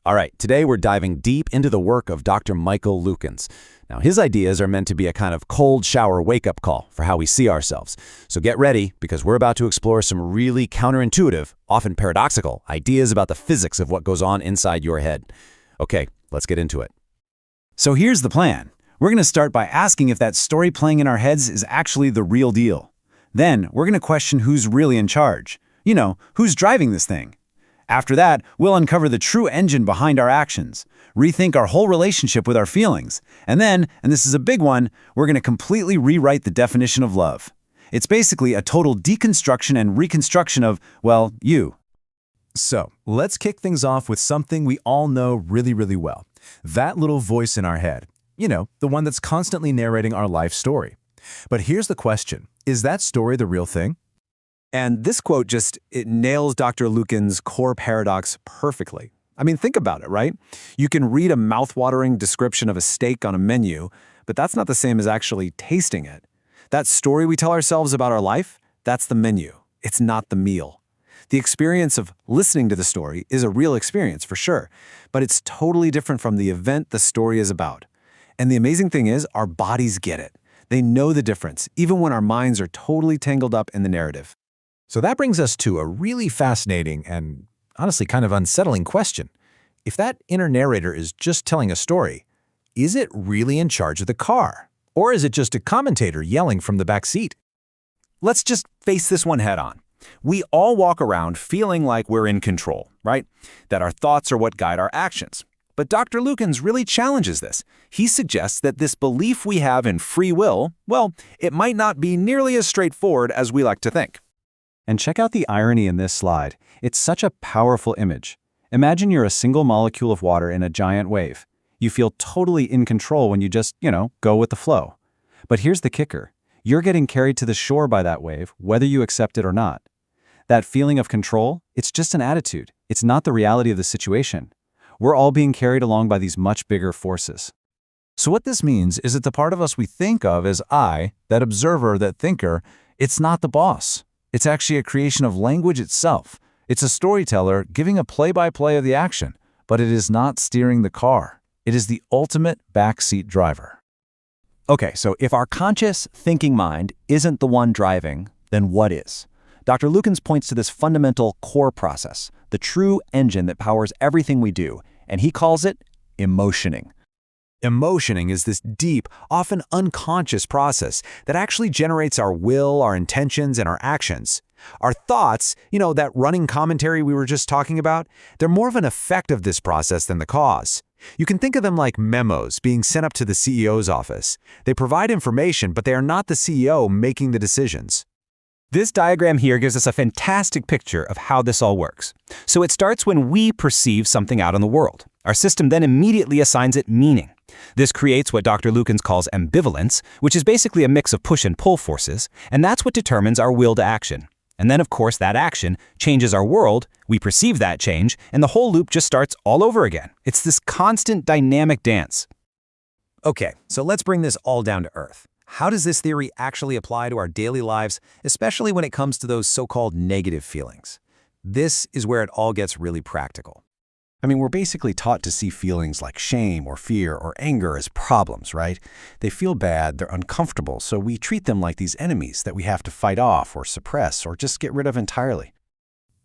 All right, today we're diving deep into the work of Dr. Michael Lukens. Now, his ideas are meant to be a kind of cold shower wake-up call for how we see ourselves. So get ready, because we're about to explore some really counterintuitive, often paradoxical, ideas about the physics of what goes on inside your head. Okay, let's get into it. So here's the plan. We're going to start by asking if that story playing in our heads is actually the real deal. Then, we're going to question who's really in charge. You know, who's driving this thing? After that, we'll uncover the true engine behind our actions, rethink our whole relationship with our feelings, and then, and this is a big one, we're going to completely rewrite the definition of love. It's basically a total deconstruction and reconstruction of, well, you. So, let's kick things off with something we all know really well. That little voice in our head. You know, the one that's constantly narrating our life story. But here's the question. Is that story the real thing? And this quote it nails Dr. Lukens' core paradox perfectly. I mean, think about it, right? You can read a mouth-watering description of a steak on a menu, but that's not the same as actually tasting it. That story we tell ourselves about our life, that's the menu. It's not the meal. The experience of listening to the story is a real experience for sure, but it's totally different from the event the story is about. And the amazing thing is, our bodies get it. They know the difference, even when our minds are totally tangled up in the narrative. So that brings us to a really fascinating and honestly kind of unsettling question. If that inner narrator is just telling a story, is it really in charge of the car? Or is it just a commentator yelling from the back seat? Let's just face this one head on. We all walk around feeling like we're in control, right? That our thoughts are what guide our actions. But Dr. Lukens really challenges this. He suggests that this belief we have in free will, well, it might not be nearly as straightforward as we like to think. And check out the irony in this slide. It's such a powerful image. Imagine you're a single molecule of water in a giant wave. You feel totally in control when you just, go with the flow. But here's the kicker. You're getting carried to the shore by that wave, whether you accept it or not. That feeling of control, it's just an attitude. It's not the reality of the situation. We're all being carried along by these much bigger forces. So what this means is that the part of us we think of as I, that observer, that thinker, it's not the boss. It's actually a creation of language itself. It's a storyteller giving a play-by-play of the action, but it is not steering the car. It is the ultimate backseat driver. Okay, so if our conscious thinking mind isn't the one driving, then what is? Dr. Lukens points to this fundamental core process, the true engine that powers everything we do, and he calls it emotioning. Emotioning is this deep, often unconscious process that actually generates our will, our intentions, and our actions. Our thoughts, that running commentary we were just talking about, they're more of an effect of this process than the cause. You can think of them like memos being sent up to the CEO's office. They provide information, but they are not the CEO making the decisions. This diagram here gives us a fantastic picture of how this all works. So it starts when we perceive something out in the world. Our system then immediately assigns it meaning. This creates what Dr. Lukens calls ambivalence, which is basically a mix of push and pull forces, and that's what determines our will to action. And then, of course, that action changes our world, we perceive that change, and the whole loop just starts all over again. It's this constant dynamic dance. Okay, so let's bring this all down to earth. How does this theory actually apply to our daily lives, especially when it comes to those so-called negative feelings? This is where it all gets really practical. I mean, we're basically taught to see feelings like shame or fear or anger as problems, right? They feel bad, they're uncomfortable, so we treat them like these enemies that we have to fight off or suppress or just get rid of entirely.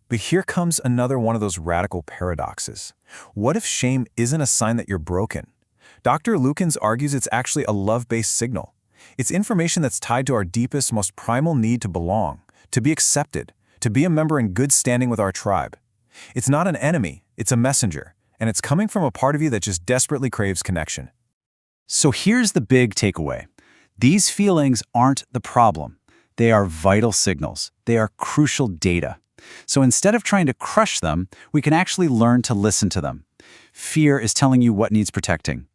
But here comes another one of those radical paradoxes. What if shame isn't a sign that you're broken? Dr. Lukens argues it's actually a love-based signal. It's information that's tied to our deepest, most primal need to belong, to be accepted, to be a member in good standing with our tribe. It's not an enemy, it's a messenger, and it's coming from a part of you that just desperately craves connection. So here's the big takeaway. These feelings aren't the problem. They are vital signals. They are crucial data. So instead of trying to crush them, we can actually learn to listen to them. Fear is telling you what needs protecting.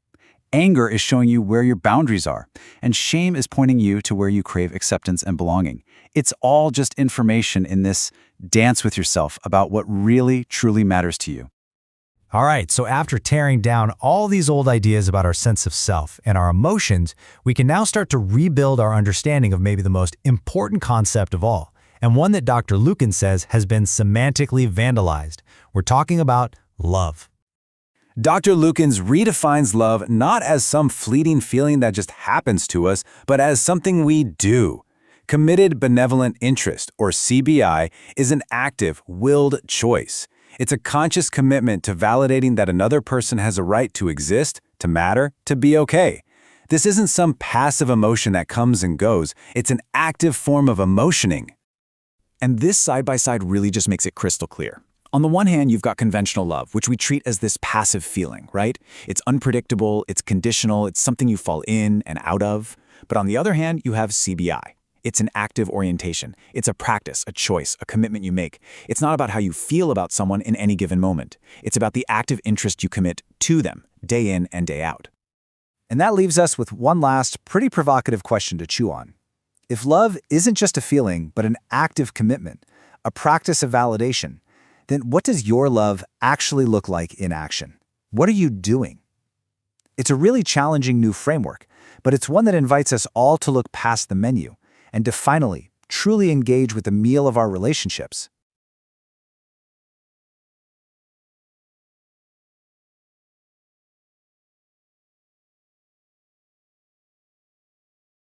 Anger is showing you where your boundaries are, and shame is pointing you to where you crave acceptance and belonging. It's all just information in this dance with yourself about what really, truly matters to you. All right, so after tearing down all these old ideas about our sense of self and our emotions, we can now start to rebuild our understanding of maybe the most important concept of all, and one that Dr. Lukens says has been semantically vandalized. We're talking about love. Dr. Lukens redefines love not as some fleeting feeling that just happens to us, but as something we do. Committed benevolent interest, or CBI, is an active, willed choice. It's a conscious commitment to validating that another person has a right to exist, to matter, to be okay. This isn't some passive emotion that comes and goes. It's an active form of emotioning. And this side-by-side really just makes it crystal clear. On the one hand, you've got conventional love, which we treat as this passive feeling, right? It's unpredictable, it's conditional, it's something you fall in and out of. But on the other hand, you have CBI. It's an active orientation. It's a practice, a choice, a commitment you make. It's not about how you feel about someone in any given moment. It's about the active interest you commit to them, day in and day out. And that leaves us with one last, pretty provocative question to chew on. If love isn't just a feeling, but an active commitment, a practice of validation, then what does your love actually look like in action? What are you doing? It's a really challenging new framework, but it's one that invites us all to look past the menu and to finally, truly engage with the meal of our relationships,